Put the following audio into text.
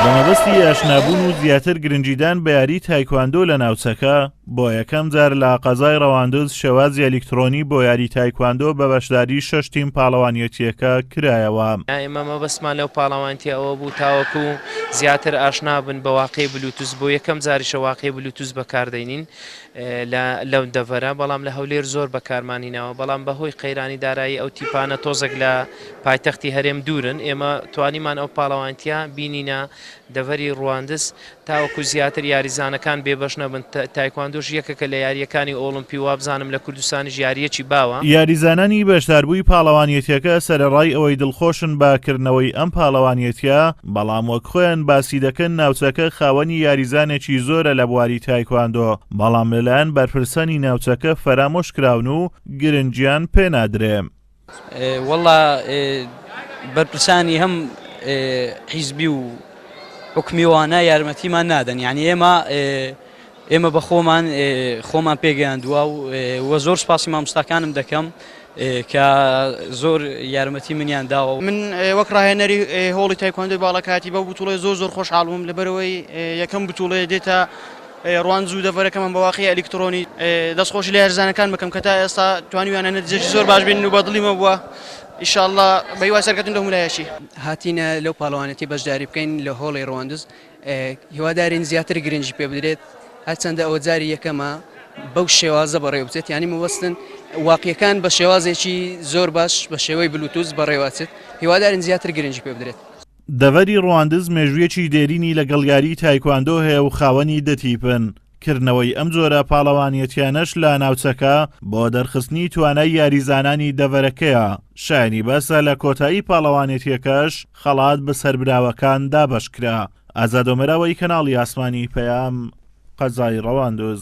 بەمەبەستی ئاشنابوون و زیاتر گرنگیدان بە یاری تایکواندۆ لە ناوچەکە بۆ یەکەم جار لە قەزای ڕەواندز شێوازی ئەلیکترۆنی بۆ یاری تایکواندۆ بە بەشداری 6 تیم پاڵەوانیەتیەکە کرایەوە. ئێمە مەبەستمان لەو پاڵەوانیەتە ئەوە بوو تاوەکو زیاتر ئاشنابن بە واقعی بلوتوس بۆ یەکەم جاریشە واقعی بلوتوس بەکاردێنین لەو دەڤەرە، بەڵام لە هەولێر زۆر بەکارمانینەوە، بەڵام بەهۆی قەیرانی دارایی ئەو تیپانە تۆزێک لە پایتەختی هەرێم دوورن، ئێمە توانیمان ئەو پاڵەوانیتە بینینە دەڤەری ڕواندز تاوەکو زیاتر یاریزانەکان بێبەش نەبن. تایکواندۆش یەکێکە لە یاریەکانی ئۆڵمپی وابزانم لە کوردستانیش یاریەکی باوە. یاریزانانی بەشداربووی پاڵەوانیەتیەکە سەرەڕای ئەوەی دڵخۆشن باکردنەوەی ئەم پاڵەوانیەتیە، بەڵام وەک خۆیان باسی دەکەن ناوچەکە خاوەنی یاریزانێکی زۆرە لە بواری تایکواندۆ، بەڵام لەلایەن بەرپرسانی ناوچەکە فەرامۆش کراون و گرنگیان پێنادرێ. وەڵا بەرپرسانی هەم حیزبی و حکمیوانە یارمەتیمان نادەن، یعنی ئێمە بە خۆمان پێگەیاندووە و زۆر سپاسی مامۆستاکانم دەکەم کە زۆر یارمەتی منیان داوە. من وەک ڕاهێنەری هۆڵی تایکواندۆی باڵەکاتی بە بوتوڵی زۆر خۆشحاڵبووم لەبەرەوەی یەکەم بوتوڵێ دێتە ڕوانز و دەڤەرەکەمان بە واقعی ئەلیکترۆنی دەستخۆشی لە یاریزانەکان بکەم کە تا ئێستا توانیویانە نەتیجەی زۆر باش بێنن و بەدڵیمە بووە. ئینشاءڵڵا بە هیوای سەرکەوتن دەمولایەشی هاتینە لەو پاڵەوانەتی بەشداری بکەین لە هۆڵی ڕواندز، هیوادارین زیاتر گرنگی پێ بدرێت، هەرچەندە ئەوە جاری یەکەمە بەو شێوازە بەڕێوە بچێت، یعنی مەبەستن واقعیەکان بە شێوازێکی زۆر باش بە شێوەی بلوتوس بەڕێوەچێت، هیوادارین زیاتر گرنگی پێ بدرێت. دەڤەری ڕواندز مێژوویەکی دێرینی لەگەڵ یاری تایکواندۆ هەیە و خاوەنی دەتیپن. کردنەوەی ئەم جۆرە پاڵەوانیەتیانەش لە ناوچەکە بۆ دەرخستنی توانای یاریزانانی دەڤەرەکەیە. شایانی بەسە لە کۆتایی پاڵەوانێتیەکەش خەڵات بە سەربراوەکان دابەشکرا. ئازادۆمەراوەی کەناڵی ئاسمانی پەیام، قەزای ڕەواندز.